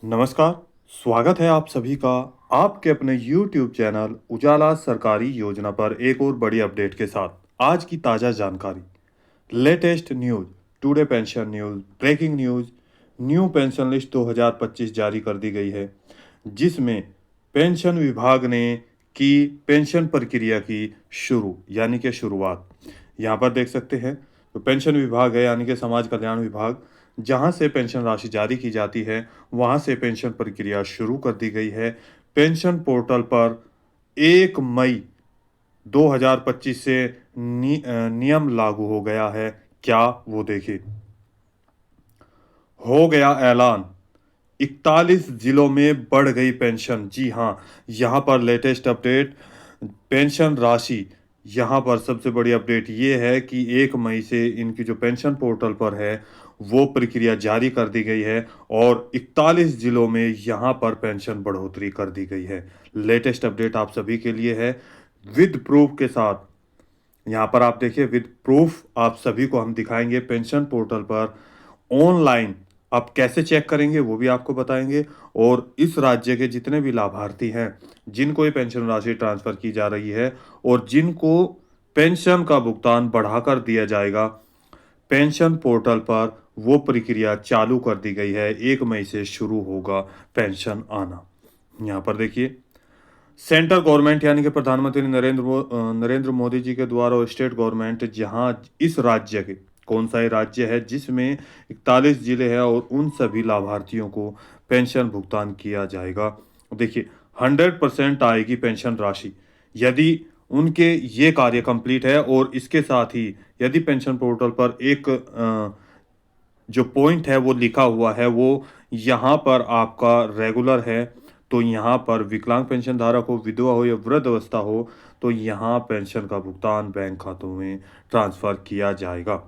नमस्कार, स्वागत है आप सभी का आपके अपने YouTube चैनल उजाला सरकारी योजना पर एक और बड़ी अपडेट के साथ। आज की ताज़ा जानकारी, latest news, today pension news, breaking news, new pension list 2025 जारी कर दी गई है, जिसमें पेंशन विभाग ने की पेंशन प्रक्रिया की यानी कि शुरुआत। यहाँ पर देख सकते हैं, तो पेंशन विभाग है यानी कि समाज कल्याण विभाग, जहाँ से पेंशन राशि जारी की जाती है, वहाँ से पेंशन प्रक्रिया शुरू कर दी गई है। पेंशन पोर्टल पर 1 मई 2025 से नियम लागू हो गया है। क्या, वो देखिए। हो गया ऐलान, 41 जिलों में बढ़ गई पेंशन। जी हाँ, यहाँ पर लेटेस्ट अपडेट, पेंशन राशि, यहाँ पर सबसे बड़ी अपडेट ये है कि 1 मई से इनकी जो पेंशन पोर्टल पर है वो प्रक्रिया जारी कर दी गई है और 41 जिलों में यहाँ पर पेंशन बढ़ोतरी कर दी गई है। लेटेस्ट अपडेट आप सभी के लिए है, विद प्रूफ के साथ। यहाँ पर आप देखिए, विद प्रूफ आप सभी को हम दिखाएंगे पेंशन पोर्टल पर ऑनलाइन आप कैसे चेक करेंगे वो भी आपको बताएंगे। और इस राज्य के जितने भी लाभार्थी हैं जिनको ये पेंशन राशि ट्रांसफर की जा रही है और जिनको पेंशन का भुगतान बढ़ाकर दिया जाएगा, पेंशन पोर्टल पर वो प्रक्रिया चालू कर दी गई है। 1 मई से शुरू होगा पेंशन आना। यहाँ पर देखिए, सेंट्रल गवर्नमेंट यानी कि प्रधानमंत्री नरेंद्र मोदी जी के द्वारा और स्टेट गवर्नमेंट, जहां इस राज्य के कौन सा ये राज्य है जिसमें 41 जिले हैं और उन सभी लाभार्थियों को पेंशन भुगतान किया जाएगा। देखिए, 100% आएगी पेंशन राशि यदि उनके ये कार्य कंप्लीट है। और इसके साथ ही यदि पेंशन पोर्टल पर एक जो पॉइंट है वो लिखा हुआ है, वो यहाँ पर आपका रेगुलर है, तो यहाँ पर विकलांग पेंशन धारक हो, विधवा हो या वृद्ध अवस्था हो, तो यहाँ पेंशन का भुगतान बैंक खातों में ट्रांसफ़र किया जाएगा।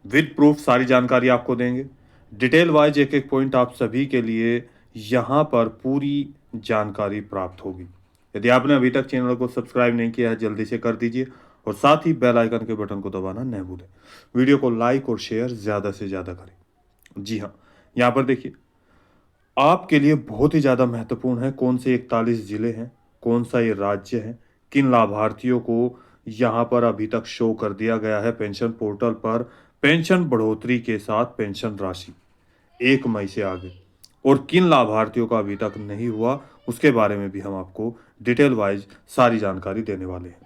विद प्रूफ सारी जानकारी आपको देंगे, डिटेल वाइज एक एक पॉइंट आप सभी के लिए यहाँ पर पूरी जानकारी प्राप्त होगी। यदि आपने अभी तक चैनल को सब्सक्राइब नहीं किया है, जल्दी से कर दीजिए और साथ ही बेल आइकन के बटन को दबाना न भूलें। वीडियो को लाइक और शेयर ज़्यादा से ज़्यादा करें। जी हाँ, यहाँ पर देखिए, आपके लिए बहुत ही ज़्यादा महत्वपूर्ण है कौन से 41 ज़िले हैं, कौन सा ये राज्य है, किन लाभार्थियों को यहाँ पर अभी तक शो कर दिया गया है पेंशन पोर्टल पर पेंशन बढ़ोतरी के साथ पेंशन राशि 1 मई से आगे, और किन लाभार्थियों का अभी तक नहीं हुआ, उसके बारे में भी हम आपको डिटेल वाइज सारी जानकारी देने वाले हैं।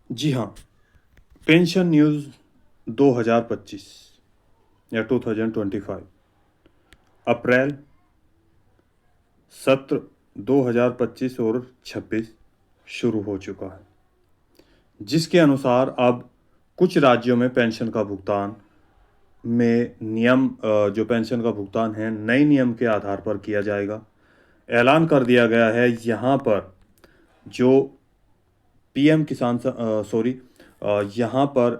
जी हाँ, पेंशन न्यूज़ 2025 या 2025 अप्रैल सत्र 2025 और 26 शुरू हो चुका है, जिसके अनुसार अब कुछ राज्यों में पेंशन का भुगतान में जो पेंशन का भुगतान है नए नियम के आधार पर किया जाएगा। ऐलान कर दिया गया है यहाँ पर जो पीएम किसान सॉरी यहाँ पर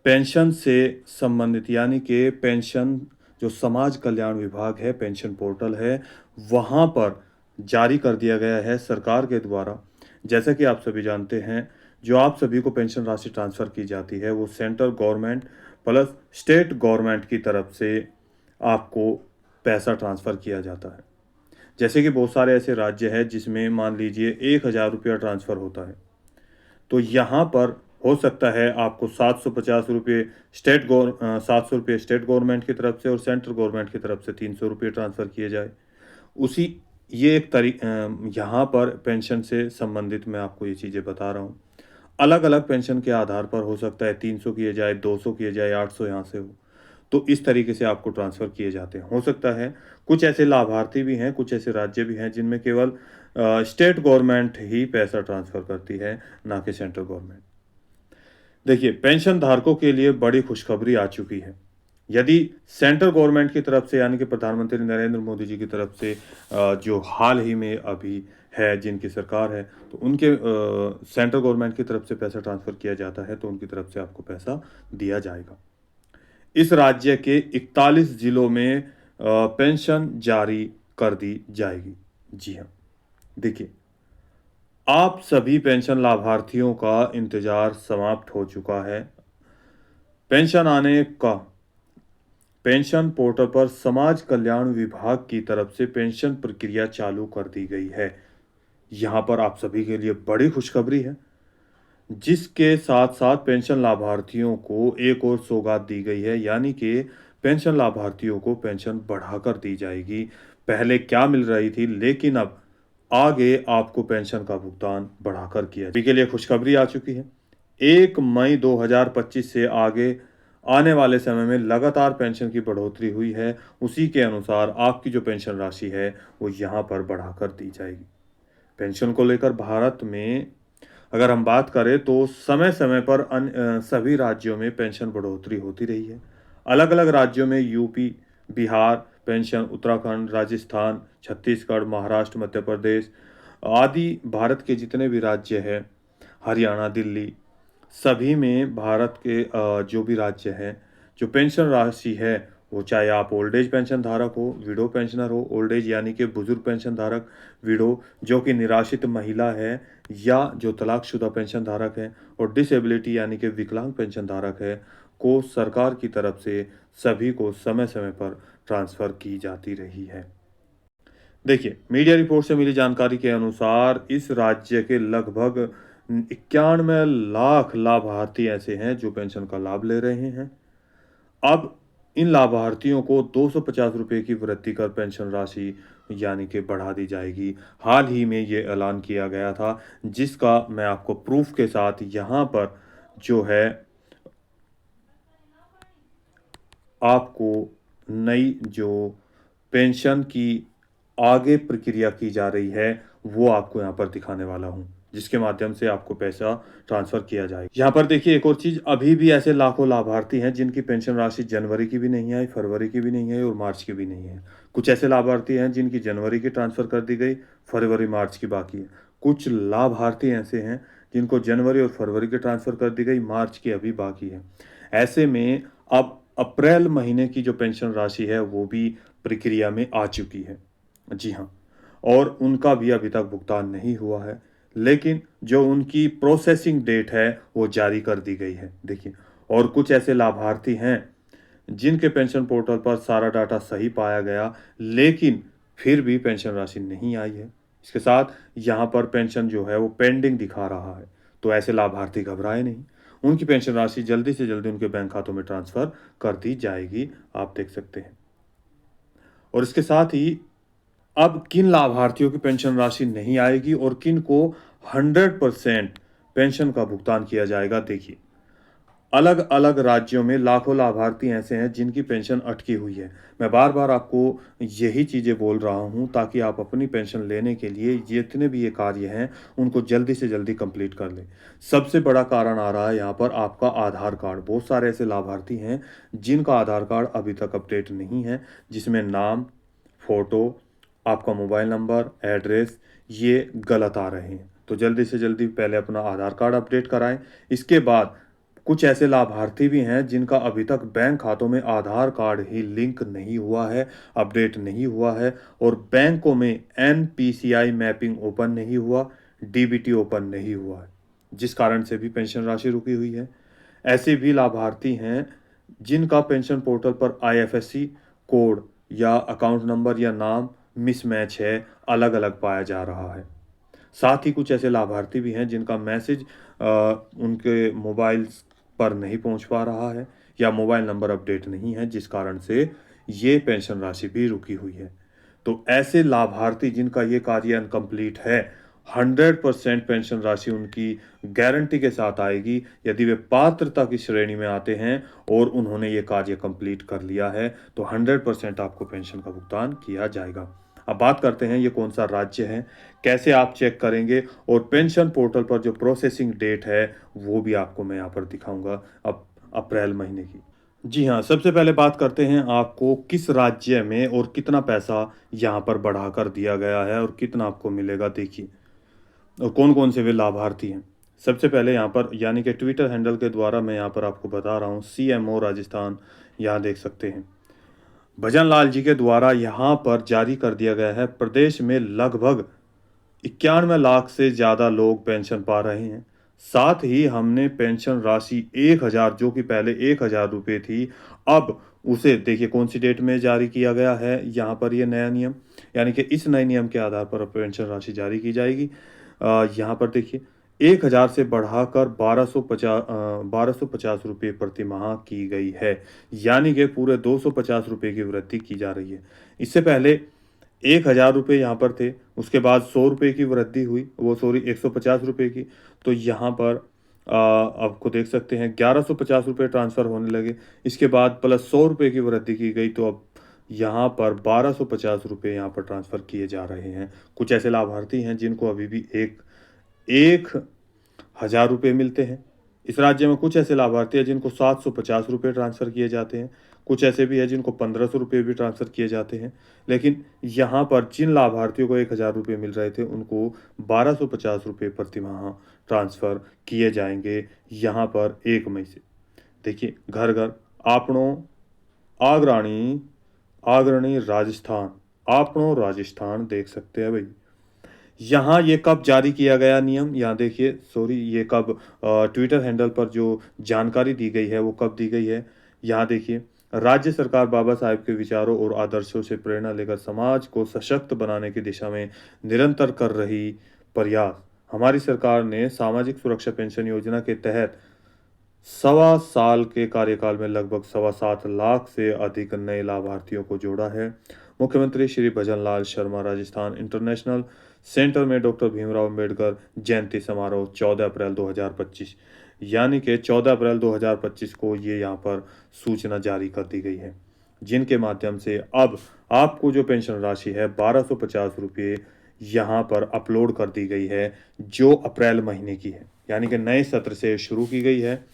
पेंशन से संबंधित यानी कि पेंशन जो समाज कल्याण विभाग है, पेंशन पोर्टल है, वहाँ पर जारी कर दिया गया है सरकार के द्वारा। जैसा कि आप सभी जानते हैं, जो आप सभी को पेंशन राशि ट्रांसफ़र की जाती है वो central government plus state government की तरफ से आपको पैसा ट्रांसफ़र किया जाता है। जैसे कि बहुत सारे ऐसे राज्य हैं जिसमें मान लीजिए 1,000 रुपया ट्रांसफ़र होता है, तो यहाँ पर हो सकता है आपको 750 रुपये 700 रुपये स्टेट गवर्नमेंट की तरफ से और सेंट्रल गवर्नमेंट की तरफ से 300 रुपये ट्रांसफ़र किए जाए। उसी ये एक यहाँ पर पेंशन से संबंधित मैं आपको ये चीज़ें बता रहा हूँ। अलग अलग पेंशन के आधार पर हो सकता है 300 किए जाए, 200 किए जाए, 800 यहाँ से हो, तो इस तरीके से आपको ट्रांसफ़र किए जाते हैं। हो सकता है कुछ ऐसे लाभार्थी भी हैं, कुछ ऐसे राज्य भी हैं जिनमें केवल स्टेट गवर्नमेंट ही पैसा ट्रांसफ़र करती है, ना कि सेंट्रल गवर्नमेंट। देखिए, पेंशन धारकों के लिए बड़ी खुशखबरी आ चुकी है। यदि सेंट्रल गवर्नमेंट की तरफ से यानी कि प्रधानमंत्री नरेंद्र मोदी जी की तरफ से जो हाल ही में अभी है जिनकी सरकार है, तो उनके सेंट्रल गवर्नमेंट की तरफ से पैसा ट्रांसफ़र किया जाता है, तो उनकी तरफ से आपको पैसा दिया जाएगा। इस राज्य के 41 जिलों में पेंशन जारी कर दी जाएगी। जी हाँ, देखिए, आप सभी पेंशन लाभार्थियों का इंतज़ार समाप्त हो चुका है। पेंशन आने का पेंशन पोर्टल पर समाज कल्याण विभाग की तरफ से पेंशन प्रक्रिया चालू कर दी गई है। यहाँ पर आप सभी के लिए बड़ी खुशखबरी है, जिसके साथ साथ पेंशन लाभार्थियों को एक और सौगात दी गई है, यानी कि पेंशन लाभार्थियों को पेंशन बढ़ाकर दी जाएगी। पहले क्या मिल रही थी, लेकिन अब आगे आपको पेंशन का भुगतान बढ़ाकर किया जाएगा। अभी के लिए खुशखबरी आ चुकी है। 1 मई 2025 से आगे आने वाले समय में लगातार पेंशन की बढ़ोतरी हुई है। उसी के अनुसार आपकी जो पेंशन राशि है वो यहाँ पर बढ़ाकर दी जाएगी। पेंशन को लेकर भारत में अगर हम बात करें तो समय समय पर सभी राज्यों में पेंशन बढ़ोतरी होती रही है। अलग अलग राज्यों में यूपी, बिहार पेंशन, उत्तराखंड, राजस्थान, छत्तीसगढ़, महाराष्ट्र, मध्य प्रदेश आदि भारत के जितने भी राज्य हैं, हरियाणा, दिल्ली, सभी में भारत के जो भी राज्य हैं, जो पेंशन राशि है वो चाहे आप ओल्ड एज पेंशन धारक हो, विडो पेंशनर हो, ओल्ड एज यानी कि बुजुर्ग पेंशन धारक, विडो जो कि निराश्रित महिला है, या जो तलाकशुदा पेंशन धारक है, और डिसेबिलिटी यानी कि विकलांग पेंशन धारक है, को सरकार की तरफ से सभी को समय समय पर ट्रांसफ़र की जाती रही है। देखिए, मीडिया रिपोर्ट से मिली जानकारी के अनुसार इस राज्य के लगभग 91 लाख लाभार्थी ऐसे हैं जो पेंशन का लाभ ले रहे हैं। अब इन लाभार्थियों को 250 रुपये की वृद्धि कर पेंशन राशि यानी कि बढ़ा दी जाएगी। हाल ही में ये ऐलान किया गया था, जिसका मैं आपको प्रूफ के साथ यहाँ पर जो है आपको नई जो पेंशन की आगे प्रक्रिया की जा रही है वो आपको यहाँ पर दिखाने वाला हूँ, जिसके माध्यम से आपको पैसा ट्रांसफ़र किया जाएगा। यहाँ पर देखिए एक और चीज़, अभी भी ऐसे लाखों लाभार्थी हैं जिनकी पेंशन राशि जनवरी की भी नहीं आई, फरवरी की भी नहीं आई और मार्च की भी नहीं है। कुछ ऐसे लाभार्थी हैं जिनकी जनवरी की ट्रांसफ़र कर दी गई, फरवरी मार्च की बाकी है। कुछ लाभार्थी ऐसे हैं जिनको जनवरी और फरवरी की ट्रांसफ़र कर दी गई, मार्च की अभी बाकी है। ऐसे में अब अप्रैल महीने की जो पेंशन राशि है वो भी प्रक्रिया में आ चुकी है। जी हाँ, और उनका भी अभी तक भुगतान नहीं हुआ है, लेकिन जो उनकी प्रोसेसिंग डेट है वो जारी कर दी गई है। देखिए, और कुछ ऐसे लाभार्थी हैं जिनके पेंशन पोर्टल पर सारा डाटा सही पाया गया, लेकिन फिर भी पेंशन राशि नहीं आई है। इसके साथ यहाँ पर पेंशन जो है वो पेंडिंग दिखा रहा है। तो ऐसे लाभार्थी घबराए नहीं, उनकी पेंशन राशि जल्दी से जल्दी उनके बैंक खातों में ट्रांसफ़र कर दी जाएगी, आप देख सकते हैं। और इसके साथ ही अब किन लाभार्थियों की पेंशन राशि नहीं आएगी और किन को 100% पेंशन का भुगतान किया जाएगा, देखिए। अलग अलग राज्यों में लाखों लाभार्थी ऐसे हैं जिनकी पेंशन अटकी हुई है। मैं बार बार आपको यही चीज़ें बोल रहा हूँ ताकि आप अपनी पेंशन लेने के लिए जितने भी ये कार्य हैं उनको जल्दी से जल्दी कंप्लीट कर लें। सबसे बड़ा कारण आ रहा है यहाँ पर आपका आधार कार्ड। बहुत सारे ऐसे लाभार्थी हैं जिनका आधार कार्ड अभी तक अपडेट नहीं है, जिसमें नाम, फ़ोटो, आपका मोबाइल नंबर, एड्रेस ये गलत आ रहे हैं। तो जल्दी से जल्दी पहले अपना आधार कार्ड अपडेट कराएँ। इसके बाद कुछ ऐसे लाभार्थी भी हैं जिनका अभी तक बैंक खातों में आधार कार्ड ही लिंक नहीं हुआ है, अपडेट नहीं हुआ है, और बैंकों में एनपीसीआई मैपिंग ओपन नहीं हुआ, डीबीटी ओपन नहीं हुआ है, जिस कारण से भी पेंशन राशि रुकी हुई है। ऐसे भी लाभार्थी हैं जिनका पेंशन पोर्टल पर आईएफएससी कोड या अकाउंट नंबर या नाम मिसमैच है, अलग अलग पाया जा रहा है। साथ ही कुछ ऐसे लाभार्थी भी हैं जिनका मैसेज उनके मोबाइल पर नहीं पहुंच पा रहा है, या मोबाइल नंबर अपडेट नहीं है, जिस कारण से ये पेंशन राशि भी रुकी हुई है। तो ऐसे लाभार्थी जिनका ये कार्य अनकम्प्लीट है, 100% पेंशन राशि उनकी गारंटी के साथ आएगी यदि वे पात्रता की श्रेणी में आते हैं और उन्होंने ये कार्य कंप्लीट कर लिया है, तो 100% आपको पेंशन का भुगतान किया जाएगा। अब बात करते हैं ये कौन सा राज्य है, कैसे आप चेक करेंगे, और पेंशन पोर्टल पर जो प्रोसेसिंग डेट है वो भी आपको मैं यहाँ पर दिखाऊंगा अब अप्रैल महीने की। जी हाँ, सबसे पहले बात करते हैं आपको किस राज्य में और कितना पैसा यहाँ पर बढ़ाकर दिया गया है और कितना आपको मिलेगा, देखिए, और कौन-कौन से वे लाभार्थी हैं। सबसे पहले यहाँ पर यानी कि ट्विटर हैंडल के द्वारा मैं यहाँ पर आपको बता रहा हूँ, सीएमओ राजस्थान, यहाँ देख सकते हैं। भजन लाल जी के द्वारा यहाँ पर जारी कर दिया गया है, प्रदेश में लगभग 91 लाख से ज़्यादा लोग पेंशन पा रहे हैं। साथ ही हमने पेंशन राशि 1000 जो कि पहले 1000 रुपये थी, अब उसे देखिए कौन सी डेट में जारी किया गया है यहाँ पर ये नया नियम, यानी कि इस नए नियम के आधार पर अब पेंशन राशि जारी की जाएगी। यहाँ पर देखिए 1000 से बढ़ाकर 1250 रुपये प्रति माह की गई है, यानी कि पूरे 250 रुपये की वृद्धि की जा रही है। इससे पहले 1000 रुपये यहाँ पर थे, उसके बाद 100 रुपये की वृद्धि हुई, वो सॉरी 150 रुपये की। तो यहाँ पर आपको देख सकते हैं 1150 रुपये ट्रांसफ़र होने लगे। इसके बाद प्लस 100 रुपये की वृद्धि की गई, तो अब यहाँ पर 1250 रुपये यहाँ पर ट्रांसफ़र किए जा रहे हैं। कुछ ऐसे लाभार्थी हैं जिनको अभी भी 1000 रुपये मिलते हैं। इस राज्य में कुछ ऐसे लाभार्थी हैं जिनको 750 रुपये ट्रांसफ़र किए जाते हैं। कुछ ऐसे भी हैं जिनको 1500 रुपये भी ट्रांसफ़र किए जाते हैं। लेकिन यहाँ पर जिन लाभार्थियों को 1000 रुपये मिल रहे थे, उनको 1250 रुपये प्रति माह ट्रांसफ़र किए जाएंगे यहाँ पर 1 मई से। देखिए घर घर आपणो आग्राणी आग्रणी राजस्थान, आपणो राजस्थान देख सकते हैं भाई। यहाँ ये कब जारी किया गया नियम, यहाँ देखिए सॉरी ये कब ट्विटर हैंडल पर जो जानकारी दी गई है वो कब दी गई है। यहाँ देखिए राज्य सरकार बाबा साहेब के विचारों और आदर्शों से प्रेरणा लेकर समाज को सशक्त बनाने की दिशा में निरंतर कर रही प्रयास। हमारी सरकार ने सामाजिक सुरक्षा पेंशन योजना के तहत 1.25 साल के कार्यकाल में लगभग 7.25 लाख से अधिक नए लाभार्थियों को जोड़ा है। मुख्यमंत्री श्री भजनलाल शर्मा राजस्थान इंटरनेशनल सेंटर में डॉक्टर भीमराव अंबेडकर जयंती समारोह 14 अप्रैल 2025, यानी कि 14 अप्रैल 2025 को ये यहाँ पर सूचना जारी कर दी गई है, जिनके माध्यम से अब आपको जो पेंशन राशि है 1250 रुपये यहाँ पर अपलोड कर दी गई है, जो अप्रैल महीने की है, यानी कि नए सत्र से शुरू की गई है।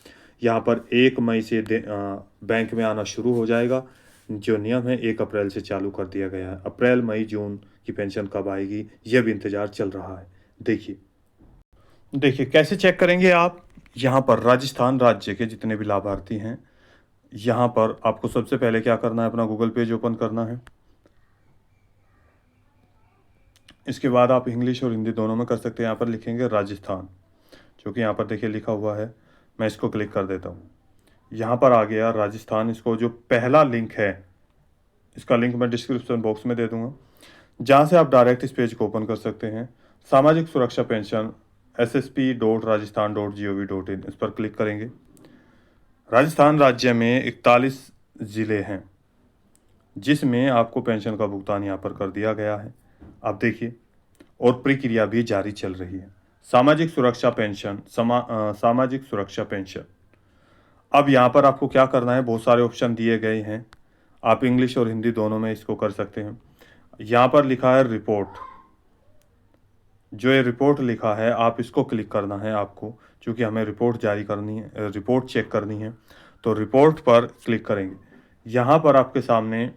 यहाँ पर 1 मई से बैंक में आना शुरू हो जाएगा। जो नियम है 1 अप्रैल से चालू कर दिया गया है। अप्रैल मई जून की पेंशन कब आएगी यह भी इंतजार चल रहा है। देखिए देखिए कैसे चेक करेंगे आप, यहाँ पर राजस्थान राज्य के जितने भी लाभार्थी हैं, यहाँ पर आपको सबसे पहले क्या करना है, अपना गूगल पेज ओपन करना है। इसके बाद आप इंग्लिश और हिंदी दोनों में कर सकते हैं। यहाँ पर लिखेंगे राजस्थान, जो कि यहाँ पर देखिए लिखा हुआ है। मैं इसको क्लिक कर देता हूँ, यहाँ पर आ गया राजस्थान। इसको जो पहला लिंक है, इसका लिंक मैं डिस्क्रिप्शन बॉक्स में दे दूंगा, जहाँ से आप डायरेक्ट इस पेज को ओपन कर सकते हैं। सामाजिक सुरक्षा पेंशन ssp.rajasthan.gov.in, इस पर क्लिक करेंगे। राजस्थान राज्य में 41 ज़िले हैं, जिसमें आपको पेंशन का भुगतान यहाँ पर कर दिया गया है। आप देखिए, और प्रक्रिया भी जारी चल रही है। सामाजिक सुरक्षा पेंशन सामाजिक सुरक्षा पेंशन, अब यहाँ पर आपको क्या करना है, बहुत सारे ऑप्शन दिए गए हैं। आप इंग्लिश और हिंदी दोनों में इसको कर सकते हैं। यहाँ पर लिखा है रिपोर्ट, जो ये रिपोर्ट लिखा है आप इसको क्लिक करना है आपको, क्योंकि हमें रिपोर्ट जारी करनी है, रिपोर्ट चेक करनी है। तो रिपोर्ट पर क्लिक करेंगे। यहाँ पर आपके सामने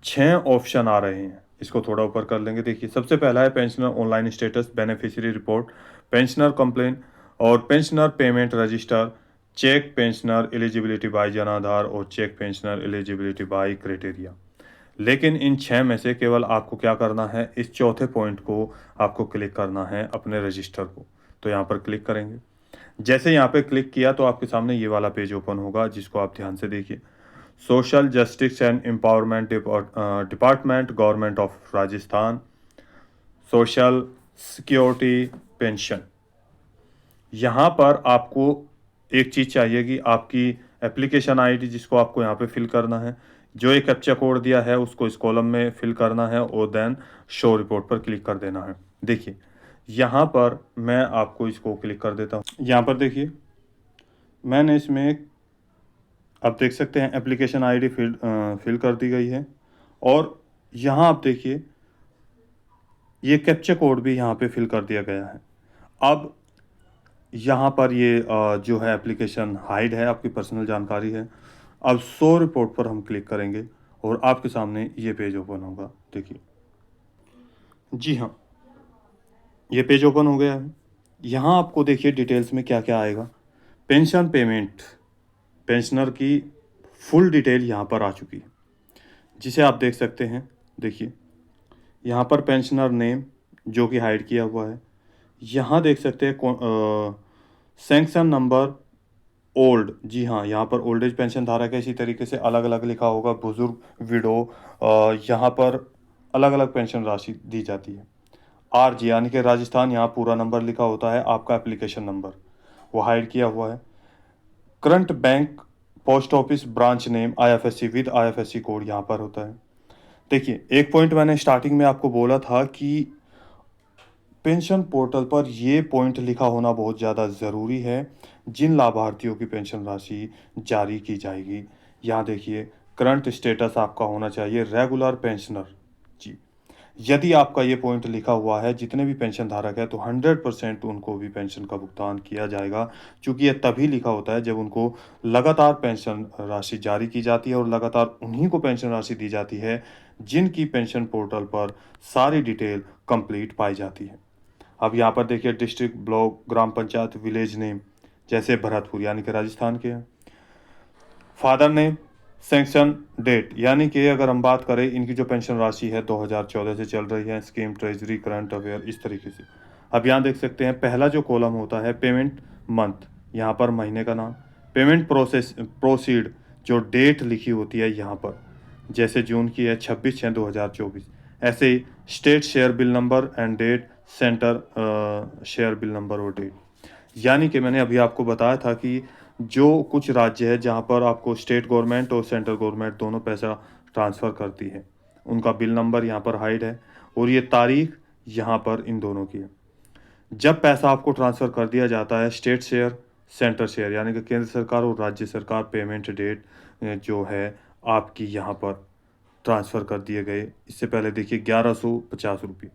6 ऑप्शन आ रहे हैं, इसको थोड़ा ऊपर कर लेंगे। देखिए सबसे पहला है pensioner online status beneficiary report, pensioner complain और pensioner payment register, check pensioner eligibility by Jan Aadhaar और check pensioner eligibility by criteria. लेकिन इन 6 में से केवल आपको क्या करना है, इस चौथे पॉइंट को आपको क्लिक करना है, अपने रजिस्टर को। तो यहाँ पर क्लिक करेंगे। जैसे यहाँ पे क्लिक किया तो आपके सामने ये वाला पेज ओपन होगा, जिसको आप ध्यान से देखिए। Social justice and empowerment department, government of Rajasthan, social security pension. यहाँ पर आपको एक चीज़ चाहिए कि आपकी एप्लीकेशन आईडी, जिसको आपको यहाँ पे फिल करना है। जो एक कैप्चा कोड दिया है उसको इस कॉलम में फिल करना है और देन शो रिपोर्ट पर क्लिक कर देना है। देखिए यहाँ पर मैं आपको इसको क्लिक कर देता हूँ। यहाँ पर देखिए मैंने इसमें, आप देख सकते हैं एप्लीकेशन आईडी फिल कर दी गई है, और यहाँ आप देखिए ये कैप्चा कोड भी यहाँ पे फिल कर दिया गया है। अब यहाँ पर ये जो है एप्लीकेशन हाइड है, आपकी पर्सनल जानकारी है। अब शो रिपोर्ट पर हम क्लिक करेंगे और आपके सामने ये पेज ओपन होगा। देखिए जी हाँ, ये पेज ओपन हो गया है। यहाँ आपको देखिए डिटेल्स में क्या क्या आएगा। पेंशन पेमेंट, पेंशनर की फुल डिटेल यहाँ पर आ चुकी है, जिसे आप देख सकते हैं। देखिए यहाँ पर पेंशनर नेम जो कि हाइड किया हुआ है। यहाँ देख सकते हैं सैंक्शन नंबर ओल्ड, जी हाँ, यहाँ पर ओल्ड एज पेंशन धारक है, इसी तरीके से अलग अलग लिखा होगा बुजुर्ग, विडो, यहाँ पर अलग अलग पेंशन राशि दी जाती है। आरजी यानी कि राजस्थान, यहाँ पूरा नंबर लिखा होता है, आपका एप्लीकेशन नंबर वो हाइड किया हुआ है। Current bank post office branch name IFSC with IFSC code यहाँ पर होता है। देखिए, एक पॉइंट मैंने स्टार्टिंग में आपको बोला था कि पेंशन पोर्टल पर ये पॉइंट लिखा होना बहुत ज़्यादा ज़रूरी है, जिन लाभार्थियों की पेंशन राशि जारी की जाएगी। यहाँ देखिए, करंट स्टेटस आपका होना चाहिए रेगुलर पेंशनर। जी, यदि आपका ये पॉइंट लिखा हुआ है, जितने भी पेंशन धारक है तो 100% उनको भी पेंशन का भुगतान किया जाएगा, क्योंकि ये तभी लिखा होता है जब उनको लगातार पेंशन राशि जारी की जाती है और लगातार उन्हीं को पेंशन राशि दी जाती है जिनकी पेंशन पोर्टल पर सारी डिटेल कंप्लीट पाई जाती है। अब यहाँ पर देखिए, डिस्ट्रिक्ट, ब्लॉक, ग्राम पंचायत, विलेज नेम, जैसे भरतपुर यानी कि राजस्थान के हैं। फादर नेम, सैंक्शन डेट, यानी कि अगर हम बात करें, इनकी जो पेंशन राशि है 2014 से चल रही है, स्कीम, ट्रेजरी, करंट अफेयर, इस तरीके से। अब यहाँ देख सकते हैं, पहला जो कॉलम होता है पेमेंट मंथ, यहाँ पर महीने का नाम, पेमेंट प्रोसेस प्रोसीड, जो डेट लिखी होती है यहाँ पर, जैसे जून की है 26/6/2024, ऐसे ही state share bill number and date, centre share bill number और डेट। यानी कि मैंने अभी आपको बताया था कि जो कुछ राज्य है जहाँ पर आपको स्टेट गवर्नमेंट और सेंट्रल गवर्नमेंट दोनों पैसा ट्रांसफ़र करती है, उनका बिल नंबर यहाँ पर हाइड है और ये तारीख यहाँ पर इन दोनों की है। जब पैसा आपको ट्रांसफ़र कर दिया जाता है, स्टेट शेयर, सेंटर शेयर, यानी कि केंद्र सरकार और राज्य सरकार, पेमेंट डेट जो है आपकी यहाँ पर ट्रांसफ़र कर दिए गए। इससे पहले देखिए 1150 रुपये।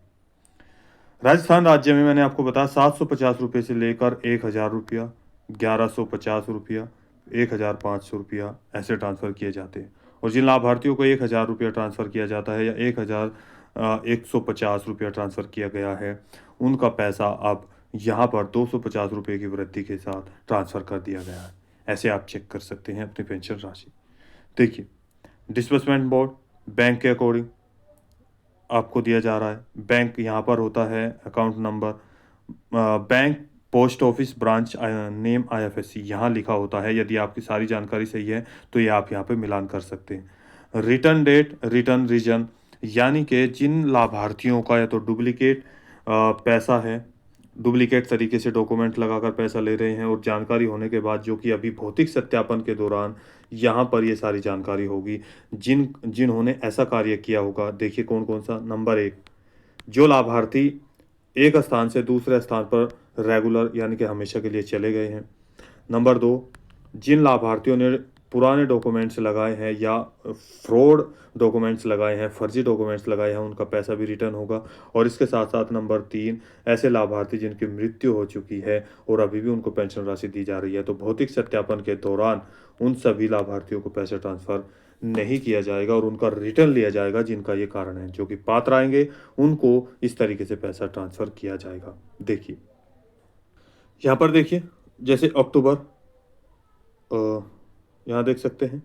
राजस्थान राज्य में मैंने आपको बताया 750 रुपये से लेकर 1000 रुपया, 1150 रुपया, 1500 रुपया ऐसे ट्रांसफ़र किए जाते हैं। और जिन लाभार्थियों को 1000 रुपया ट्रांसफ़र किया जाता है या 1150 रुपया ट्रांसफ़र किया गया है, उनका पैसा अब यहाँ पर 250 रुपये की वृद्धि के साथ ट्रांसफ़र कर दिया गया है। ऐसे आप चेक कर सकते हैं अपनी पेंशन राशि। देखिए, डिस्बर्समेंट बोर्ड बैंक के अकॉर्डिंग आपको दिया जा रहा है। बैंक यहाँ पर होता है account number, bank post office branch name IFSC यहाँ लिखा होता है। यदि आपकी सारी जानकारी सही है तो ये आप यहाँ पे मिलान कर सकते हैं। रिटर्न डेट, रिटर्न रीजन, यानी कि जिन लाभार्थियों का या तो डुप्लीकेट पैसा है, डुप्लीकेट तरीके से डॉक्यूमेंट लगाकर पैसा ले रहे हैं और जानकारी होने के बाद, जो कि अभी भौतिक सत्यापन के दौरान यहाँ पर ये सारी जानकारी होगी, जिन्होंने ऐसा कार्य किया होगा। देखिए कौन कौन सा। नंबर 1, जो लाभार्थी एक स्थान से दूसरे स्थान पर रेगुलर यानी कि हमेशा के लिए चले गए हैं। नंबर 2, जिन लाभार्थियों ने पुराने डॉक्यूमेंट्स लगाए हैं या फ्रॉड डॉक्यूमेंट्स लगाए हैं, फर्जी डॉक्यूमेंट्स लगाए हैं, उनका पैसा भी रिटर्न होगा। और इसके साथ साथ नंबर 3, ऐसे लाभार्थी जिनकी मृत्यु हो चुकी है और अभी भी उनको पेंशन राशि दी जा रही है, तो भौतिक सत्यापन के दौरान उन सभी लाभार्थियों को पैसा ट्रांसफ़र नहीं किया जाएगा और उनका रिटर्न लिया जाएगा, जिनका ये कारण है। जो कि पात्र आएंगे उनको इस तरीके से पैसा ट्रांसफ़र किया जाएगा। देखिए यहाँ पर, देखिए जैसे अक्टूबर, यहाँ देख सकते हैं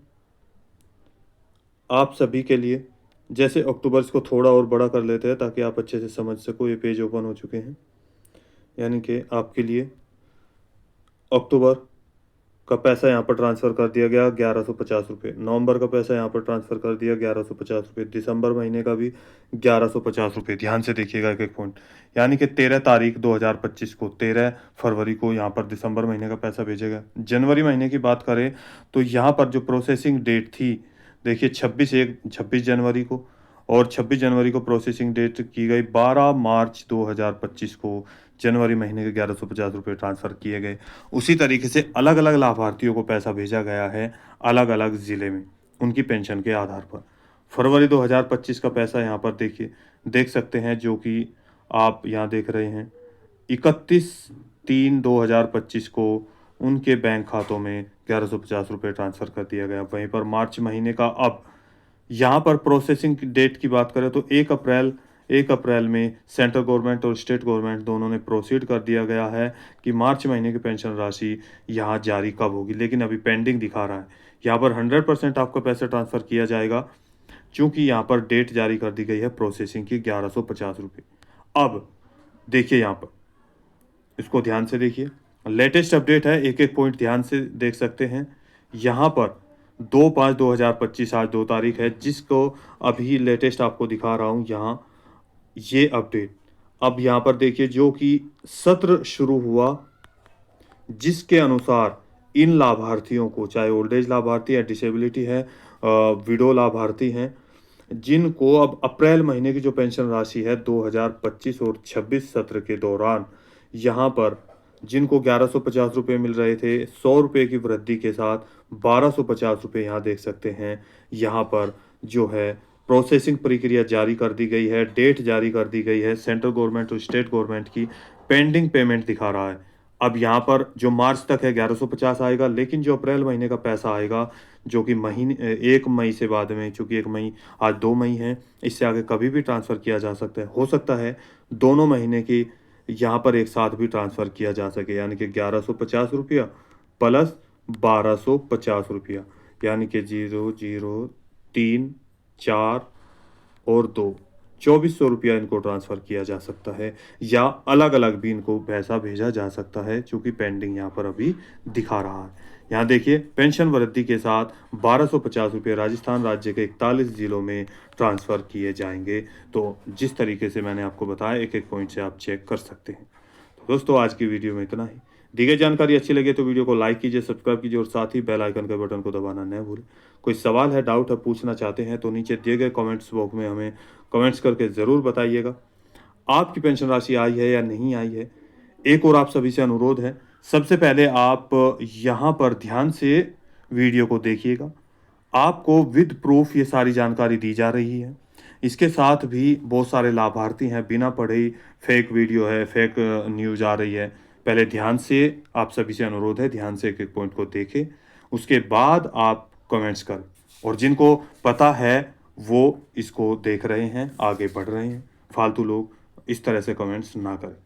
आप सभी के लिए, जैसे अक्टूबर, इसको थोड़ा और बड़ा कर लेते हैं ताकि आप अच्छे से समझ सको। ये पेज ओपन हो चुके हैं। यानी कि आपके लिए अक्टूबर का पैसा यहाँ पर ट्रांसफ़र कर दिया गया 1150 रुपये। नवंबर का पैसा यहाँ पर ट्रांसफ़र कर दिया 1150 रुपये। दिसंबर महीने का भी 1150 रुपये। ध्यान से देखिएगा एक एक पॉइंट। यानी कि 13 तारीख 2025 को, 13 फरवरी को यहाँ पर दिसंबर महीने का पैसा भेजेगा। जनवरी महीने की बात करें तो यहाँ पर जो प्रोसेसिंग डेट थी, देखिए 26 जनवरी को, और 26 जनवरी को प्रोसेसिंग डेट की गई। 12 मार्च 2025 को जनवरी महीने के 1150 रुपये ट्रांसफ़र किए गए। उसी तरीके से अलग अलग लाभार्थियों को पैसा भेजा गया है अलग अलग ज़िले में उनकी पेंशन के आधार पर। फरवरी 2025 का पैसा यहाँ पर देखिए, देख सकते हैं, जो कि आप यहाँ देख रहे हैं 31/3/2025 को उनके बैंक खातों में 1150 रुपये ट्रांसफ़र कर दिया गया। वहीं पर मार्च महीने का, अब यहाँ पर प्रोसेसिंग की डेट की बात करें तो 1 अप्रैल में सेंट्रल गवर्नमेंट और स्टेट गवर्नमेंट दोनों ने प्रोसीड कर दिया गया है कि मार्च महीने की पेंशन राशि यहाँ जारी कब होगी, लेकिन अभी पेंडिंग दिखा रहा है। यहाँ पर 100% आपका पैसा ट्रांसफ़र किया जाएगा, क्योंकि यहाँ पर डेट जारी कर दी गई है प्रोसेसिंग की 1150 रुपये। अब देखिए यहाँ पर, इसको ध्यान से देखिए, लेटेस्ट अपडेट है, एक एक पॉइंट ध्यान से देख सकते हैं। यहाँ पर 2/5/2025 आज 2 तारीख है, जिसको अभी लेटेस्ट आपको दिखा रहा हूँ यहाँ ये अपडेट। अब यहाँ पर देखिए जो कि सत्र शुरू हुआ, जिसके अनुसार इन लाभार्थियों को, चाहे ओल्ड एज लाभार्थी है, डिसेबिलिटी है, विडो लाभार्थी हैं, जिनको अब अप्रैल महीने की जो पेंशन राशि है 2025 और 26 सत्र के दौरान यहाँ पर जिनको 1150 रुपये मिल रहे थे, 100 रुपये की वृद्धि के साथ 1250 रुपये यहाँ देख सकते हैं। यहाँ पर जो है प्रोसेसिंग प्रक्रिया जारी कर दी गई है, डेट जारी कर दी गई है, सेंट्रल गवर्नमेंट और स्टेट गवर्नमेंट की पेंडिंग पेमेंट दिखा रहा है। अब यहाँ पर जो मार्च तक है 1150 आएगा, लेकिन जो अप्रैल महीने का पैसा आएगा जो कि महीने 1 मई से बाद में, चूँकि 1 मई आज 2 मई है, इससे आगे कभी भी ट्रांसफ़र किया जा सकता है। हो सकता है दोनों महीने की यहाँ पर एक साथ भी ट्रांसफ़र किया जा सके, यानी कि 1150 रुपया प्लस 1250 रुपया, यानी कि 0 0 3 4 और 2 2400 रुपया इनको ट्रांसफ़र किया जा सकता है, या अलग अलग भी इनको पैसा भेजा जा सकता है, चूँकि पेंडिंग यहाँ पर अभी दिखा रहा है। यहाँ देखिए पेंशन वृद्धि के साथ 1250 रुपये राजस्थान राज्य के 41 ज़िलों में ट्रांसफ़र किए जाएंगे। तो जिस तरीके से मैंने आपको बताया, एक एक पॉइंट से आप चेक कर सकते हैं। तो दोस्तों आज की वीडियो में इतना ही। दी गई जानकारी अच्छी लगे तो वीडियो को लाइक कीजिए, सब्सक्राइब कीजिए और साथ ही बेल आइकन के बटन को दबाना न भूलें। कोई सवाल है, डाउट है, पूछना चाहते हैं तो नीचे दिए गए कमेंट्स बॉक्स में हमें कमेंट्स करके ज़रूर बताइएगा। आपकी पेंशन राशि आई है या नहीं आई है। एक और आप सभी से अनुरोध है, सबसे पहले आप यहाँ पर ध्यान से वीडियो को देखिएगा। आपको विद प्रूफ ये सारी जानकारी दी जा रही है। इसके साथ भी बहुत सारे लाभार्थी हैं, बिना पढ़े ही फेक वीडियो है, फेक न्यूज़ आ रही है। पहले ध्यान से, आप सभी से अनुरोध है, ध्यान से एक एक पॉइंट को देखें, उसके बाद आप कमेंट्स करें। और जिनको पता है वो इसको देख रहे हैं, आगे बढ़ रहे हैं। फालतू लोग इस तरह से कमेंट्स ना करें।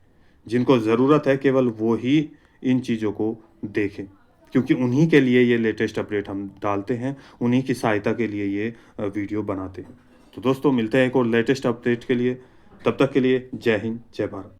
जिनको ज़रूरत है केवल वो ही इन चीज़ों को देखें, क्योंकि उन्हीं के लिए ये लेटेस्ट अपडेट हम डालते हैं, उन्हीं की सहायता के लिए ये वीडियो बनाते हैं। तो दोस्तों मिलते हैं एक और लेटेस्ट अपडेट के लिए, तब तक के लिए जय हिंद, जय भारत।